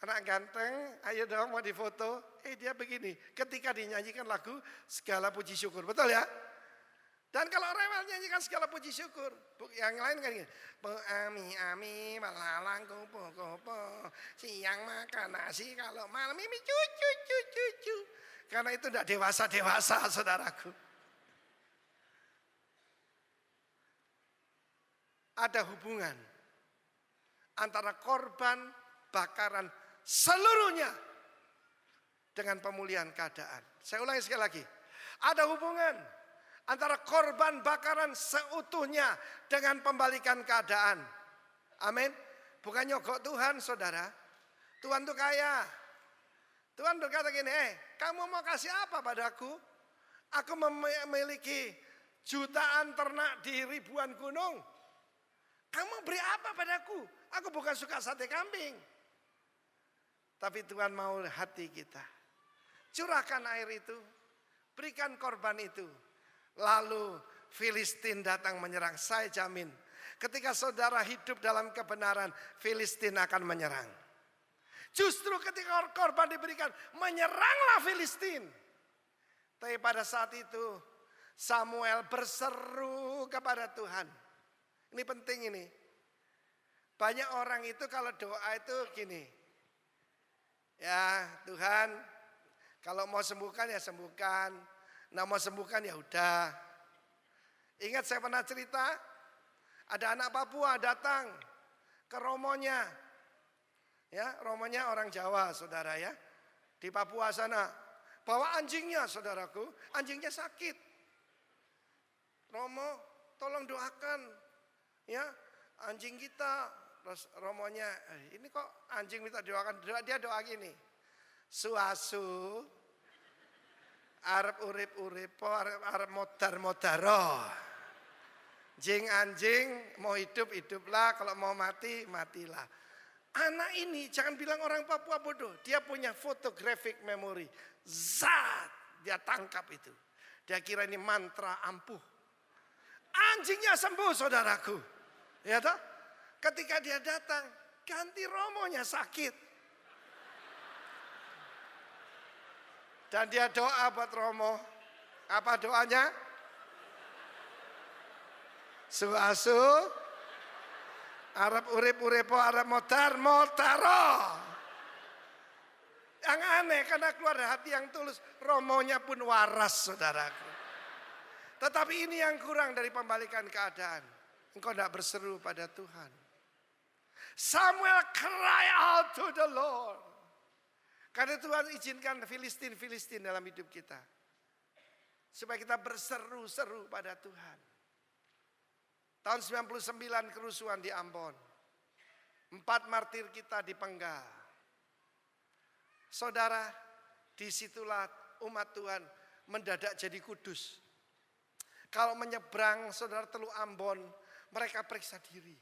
anak ganteng, ayo dong mau difoto. Dia begini, ketika dinyanyikan lagu segala puji syukur, betul ya? Dan kalau rewel nyanyikan segala puji syukur. Yang lain kan gini. Ami, melalang kupu-kupu. Siang makan nasi, kalau malam ini cucu. Karena itu tidak dewasa-dewasa saudaraku. Ada hubungan antara korban bakaran seluruhnya dengan pemulihan keadaan. Saya ulangi sekali lagi. Ada hubungan antara korban bakaran seutuhnya dengan pembalikan keadaan. Amin. Bukan nyogok Tuhan saudara. Tuhan itu kaya. Tuhan berkata gini, kamu mau kasih apa padaku? Aku memiliki jutaan ternak di ribuan gunung. Kamu beri apa padaku? Aku bukan suka sate kambing. Tapi Tuhan mau hati kita. Curahkan air itu. Berikan korban itu. Lalu Filistin datang menyerang. Saya jamin, ketika saudara hidup dalam kebenaran, Filistin akan menyerang. Justru ketika korban diberikan, menyeranglah Filistin. Tapi pada saat itu, Samuel berseru kepada Tuhan. Ini penting ini. Banyak orang itu kalau doa itu gini. Ya Tuhan, kalau mau sembuhkan ya sembuhkan. Nah mau sembuhkan ya udah. Ingat saya pernah cerita, ada anak Papua datang ke romonya. Ya, romonya orang Jawa, saudara ya. Di Papua sana, bawa anjingnya, saudaraku. Anjingnya sakit. Romo, tolong doakan, ya, anjing kita. Terus romonya, ini kok anjing minta doakan? Dia doa gini, suasu, arep urip-urip, arep modar-modaro. Jing anjing, mau hidup hiduplah, kalau mau mati matilah. Anak ini jangan bilang orang Papua bodoh, dia punya photographic memory. Zat, dia tangkap itu. Dia kira ini mantra ampuh. Anjingnya sembuh saudaraku. Ya toh? Ketika dia datang, ganti romonya sakit. Dan dia doa buat Romo. Apa doanya? Suasu, Arab urip-uripo, Arab modaro. Yang aneh karena keluar dari hati yang tulus, romonya pun waras saudaraku. Tetapi ini yang kurang dari pembalikan keadaan. Engkau tidak berseru pada Tuhan. Samuel cry out to the Lord. Karena Tuhan izinkan Filistin dalam hidup kita. Supaya kita berseru-seru pada Tuhan. Tahun 99 kerusuhan di Ambon. 4 martir kita dipenggal. Saudara, disitulah umat Tuhan mendadak jadi kudus. Kalau menyeberang saudara Teluk Ambon, mereka periksa diri.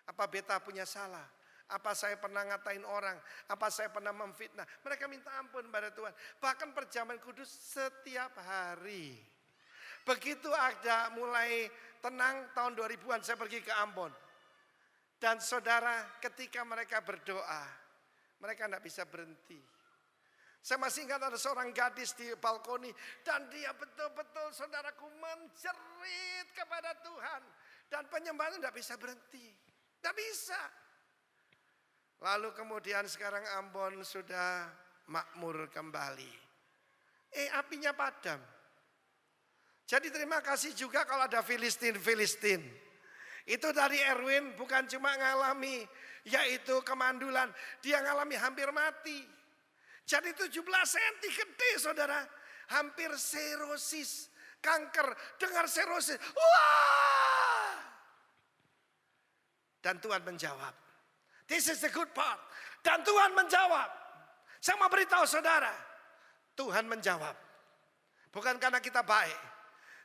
Apa beta punya salah? Apa saya pernah ngatain orang? Apa saya pernah memfitnah? Mereka minta ampun pada Tuhan. Bahkan perjamuan kudus setiap hari. Begitu ada mulai tenang tahun 2000-an saya pergi ke Ambon. Dan saudara ketika mereka berdoa, mereka tidak bisa berhenti. Saya masih ingat ada seorang gadis di balkoni. Dan dia betul-betul saudaraku menjerit kepada Tuhan. Dan penyembahan tidak bisa berhenti. Tidak bisa. Lalu kemudian sekarang Ambon sudah makmur kembali. Apinya padam. Jadi terima kasih juga kalau ada Filistin. Itu dari Erwin bukan cuma ngalami yaitu kemandulan. Dia ngalami hampir mati. Jadi 17 cm gede saudara. Hampir serosis. Kanker. Dengar serosis. Wah! Dan Tuhan menjawab. This is the good part. Dan Tuhan menjawab. Saya mau beritahu saudara. Tuhan menjawab. Bukan karena kita baik.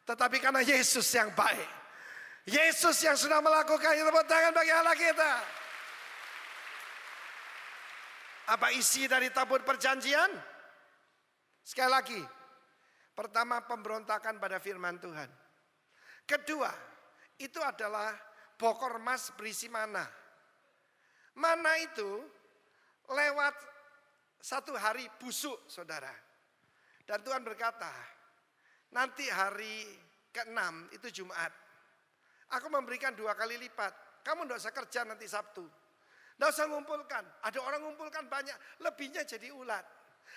Tetapi karena Yesus yang baik. Yesus yang sudah melakukan. Tepuk tangan bagi Allah kita. Apa isi dari tabur perjanjian? Sekali lagi. Pertama, pemberontakan pada firman Tuhan. Kedua, itu adalah bokor emas berisi mana. Mana itu lewat 1 hari busuk saudara. Dan Tuhan berkata, nanti hari ke-6 itu Jumat. Aku memberikan 2 kali lipat. Kamu tidak usah kerja nanti Sabtu. Tidak usah ngumpulkan. Ada orang ngumpulkan banyak. Lebihnya jadi ulat.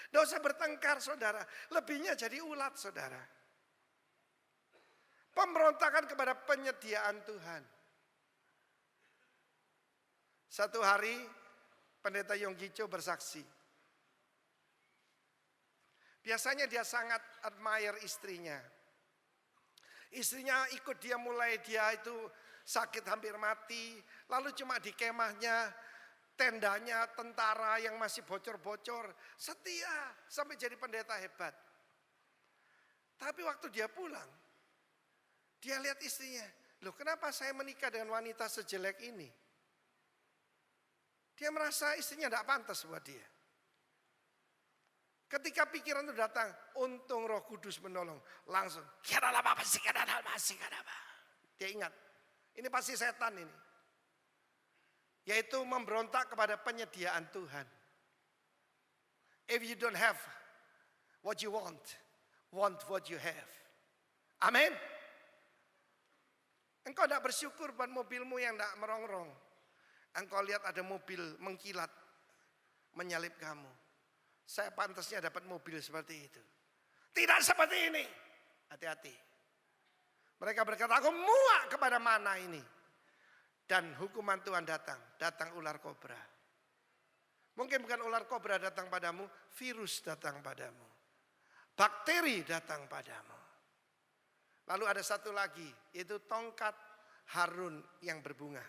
Tidak usah bertengkar saudara. Lebihnya jadi ulat saudara. Pemberontakan kepada penyediaan Tuhan. Satu hari Pendeta Yonggi Cho bersaksi. Biasanya dia sangat admire istrinya. Istrinya ikut dia mulai dia itu sakit hampir mati. Lalu cuma di kemahnya, tendanya tentara yang masih bocor-bocor. Setia sampai jadi pendeta hebat. Tapi waktu dia pulang, dia lihat istrinya. Loh kenapa saya menikah dengan wanita sejelek ini? Dia merasa istrinya tidak pantas buat dia. Ketika pikiran itu datang, untung Roh Kudus menolong. Langsung, dia ingat, ini pasti setan ini. Yaitu memberontak kepada penyediaan Tuhan. If you don't have what you want what you have. Amin. Engkau tidak bersyukur buat mobilmu yang tidak merongrong. Engkau lihat ada mobil mengkilat, menyalip kamu. Saya pantasnya dapat mobil seperti itu. Tidak seperti ini. Hati-hati. Mereka berkata, aku muak kepada mana ini. Dan hukuman Tuhan datang. Datang ular kobra. Mungkin bukan ular kobra datang padamu. Virus datang padamu. Bakteri datang padamu. Lalu ada satu lagi. Yaitu tongkat Harun yang berbunga.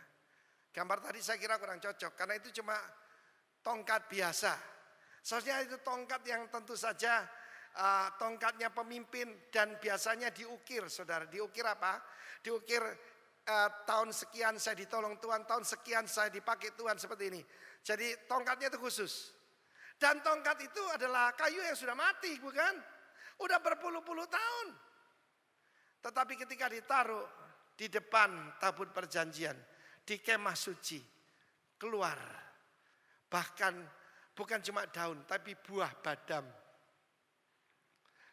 Gambar tadi saya kira kurang cocok. Karena itu cuma tongkat biasa. Seharusnya itu tongkat yang tentu saja tongkatnya pemimpin dan biasanya diukir, saudara. Diukir apa? Diukir tahun sekian saya ditolong Tuhan, tahun sekian saya dipakai Tuhan seperti ini. Jadi tongkatnya itu khusus. Dan tongkat itu adalah kayu yang sudah mati, bukan? Udah berpuluh-puluh tahun. Tetapi ketika ditaruh di depan tabut perjanjian, di kemah suci, keluar. Bahkan bukan cuma daun, tapi buah badam.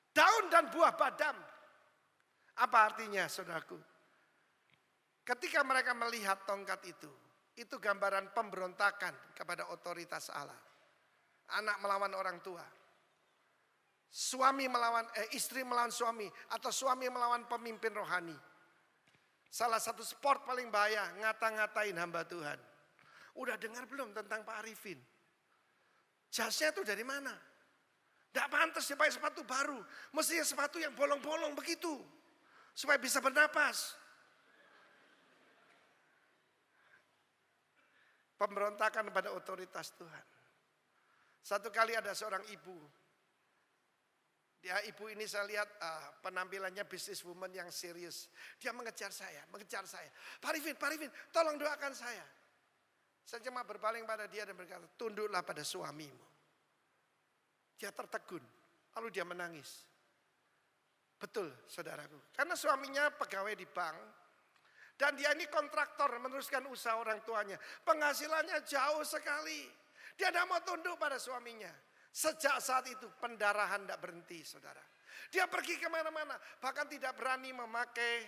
Daun dan buah badam. Apa artinya, saudaraku? Ketika mereka melihat tongkat itu gambaran pemberontakan kepada otoritas Allah. Anak melawan orang tua. Suami melawan, istri melawan suami. Atau suami melawan pemimpin rohani. Salah satu sport paling bahaya, ngata-ngatain hamba Tuhan. Udah dengar belum tentang Pak Arifin? Jasnya itu dari mana? Tidak pantas dia pakai sepatu baru. Mestinya sepatu yang bolong-bolong begitu. Supaya bisa bernapas. Pemberontakan pada otoritas Tuhan. Satu kali ada seorang ibu. Ibu ini saya lihat penampilannya businesswoman yang serius. Dia mengejar saya. Pak Arifin, tolong doakan saya. Saya cuma berpaling pada dia dan berkata, tunduklah pada suamimu. Dia tertegun, lalu dia menangis. Betul, saudaraku. Karena suaminya pegawai di bank. Dan dia ini kontraktor meneruskan usaha orang tuanya. Penghasilannya jauh sekali. Dia tidak mau tunduk pada suaminya. Sejak saat itu pendarahan tidak berhenti, saudara. Dia pergi kemana-mana. Bahkan tidak berani memakai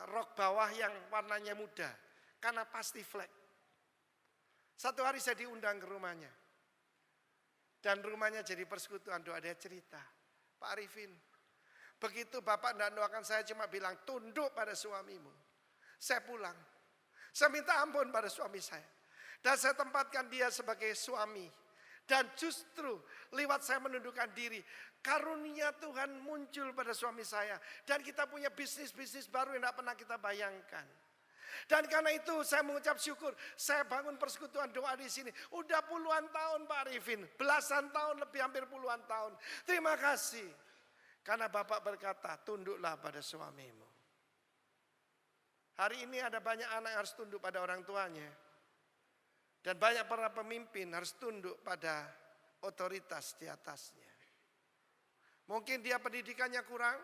rok bawah yang warnanya muda. Karena pasti flek. Satu hari saya diundang ke rumahnya. Dan rumahnya jadi persekutuan doa. Dia cerita, Pak Arifin, begitu Bapak tidak doakan saya cuma bilang tunduk pada suamimu. Saya pulang. Saya minta ampun pada suami saya. Dan saya tempatkan dia sebagai suami. Dan justru lewat saya menundukkan diri. Karunia Tuhan muncul pada suami saya. Dan kita punya bisnis-bisnis baru yang tidak pernah kita bayangkan. Dan karena itu saya mengucap syukur. Saya bangun persekutuan doa di sini. Udah puluhan tahun Pak Arifin. Belasan tahun, lebih hampir puluhan tahun. Terima kasih. Karena Bapak berkata, tunduklah pada suamimu. Hari ini ada banyak anak yang harus tunduk pada orang tuanya. Dan banyak para pemimpin harus tunduk pada otoritas di atasnya. Mungkin dia pendidikannya kurang.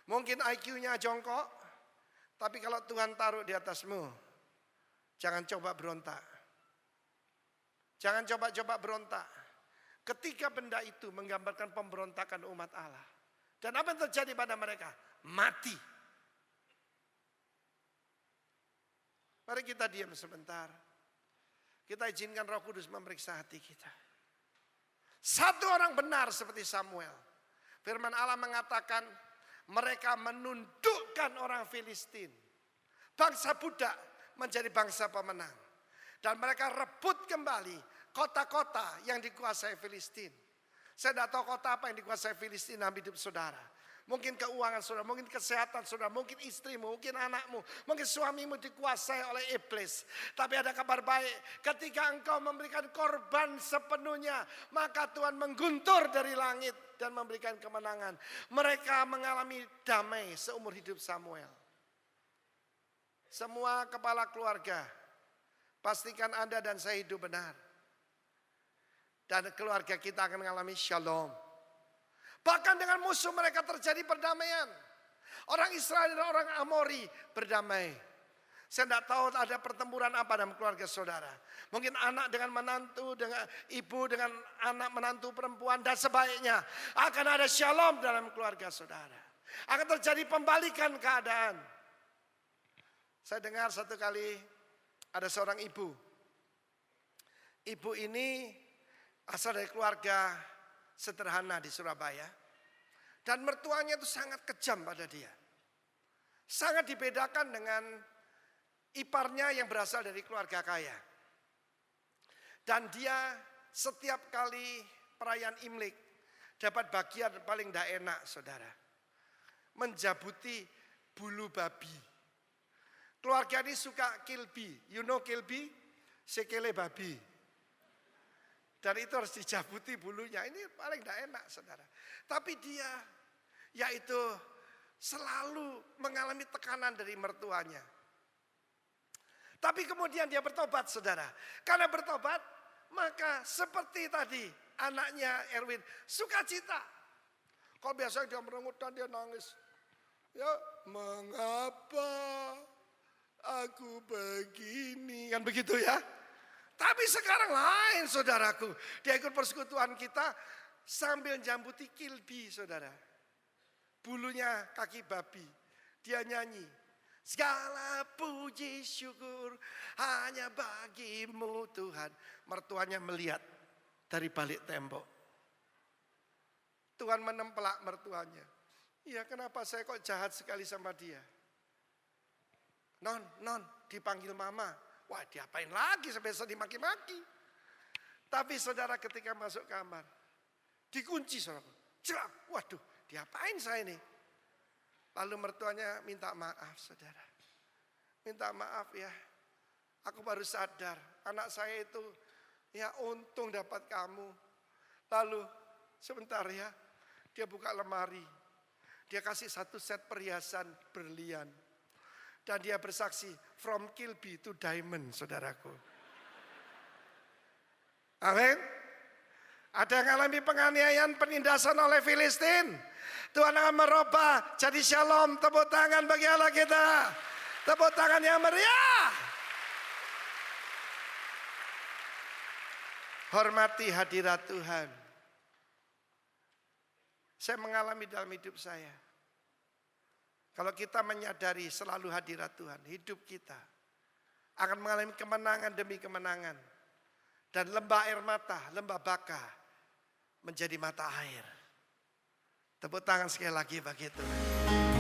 Mungkin IQ-nya jongkok. Tapi kalau Tuhan taruh di atasmu, jangan coba berontak. Jangan coba-coba berontak. Ketika benda itu menggambarkan pemberontakan umat Allah. Dan apa yang terjadi pada mereka? Mati. Mari kita diam sebentar. Kita izinkan Roh Kudus memeriksa hati kita. Satu orang benar seperti Samuel. Firman Allah mengatakan, mereka menundukkan orang Filistin. Bangsa budak menjadi bangsa pemenang. Dan mereka rebut kembali kota-kota yang dikuasai Filistin. Saya tidak tahu kota apa yang dikuasai Filistin dalam hidup saudara. Mungkin keuangan saudara, mungkin kesehatan saudara, mungkin istrimu, mungkin anakmu, mungkin suamimu dikuasai oleh iblis. Tapi ada kabar baik, ketika engkau memberikan korban sepenuhnya, maka Tuhan mengguntur dari langit dan memberikan kemenangan. Mereka mengalami damai seumur hidup Samuel. Semua kepala keluarga, pastikan Anda dan saya hidup benar. Dan keluarga kita akan mengalami shalom. Bahkan dengan musuh mereka terjadi perdamaian. Orang Israel dan orang Amori berdamai. Saya tidak tahu ada pertempuran apa dalam keluarga saudara. Mungkin anak dengan menantu, dengan ibu dengan anak menantu perempuan dan sebaiknya. Akan ada shalom dalam keluarga saudara. Akan terjadi pembalikan keadaan. Saya dengar satu kali ada seorang ibu. Ibu ini asal dari keluarga sederhana di Surabaya. Dan mertuanya itu sangat kejam pada dia. Sangat dibedakan dengan iparnya yang berasal dari keluarga kaya. Dan dia setiap kali perayaan Imlek dapat bagian paling tidak enak saudara. Menjabuti bulu babi. Keluarga ini suka kilbi. You know kilbi? Sekele babi. Dan itu harus dijabuti bulunya. Ini paling tidak enak saudara. Tapi dia yaitu selalu mengalami tekanan dari mertuanya. Tapi kemudian dia bertobat saudara. Karena bertobat maka seperti tadi anaknya Erwin sukacita. Kalau biasanya dia merengut dan dia nangis. Ya mengapa aku begini. Kan begitu ya. Tapi sekarang lain saudaraku. Dia ikut persekutuan kita sambil jambuti kilbi saudara. Bulunya kaki babi. Dia nyanyi. Segala puji syukur hanya bagimu Tuhan. Mertuanya melihat dari balik tembok. Tuhan menempelak mertuanya. Iya kenapa saya kok jahat sekali sama dia. Non, dipanggil mama. Wah diapain lagi sampai dimaki-maki. Tapi saudara ketika masuk kamar. Dikunci saudara. Cerak, waduh diapain saya ini. Lalu mertuanya minta maaf saudara. Minta maaf ya. Aku baru sadar anak saya itu ya untung dapat kamu. Lalu sebentar ya. Dia buka lemari. Dia kasih satu set perhiasan berlian. Dan dia bersaksi, from kilby to diamond, saudaraku. Amin. Ada yang mengalami penganiayaan, penindasan oleh Filistin. Tuhan akan merubah jadi shalom. Tepuk tangan bagi Allah kita. Tepuk tangan yang meriah. Hormati hadirat Tuhan. Saya mengalami dalam hidup saya. Kalau kita menyadari selalu hadirat Tuhan, hidup kita akan mengalami kemenangan demi kemenangan. Dan lembah air mata, lembah baka menjadi mata air. Tepuk tangan sekali lagi bagi Tuhan.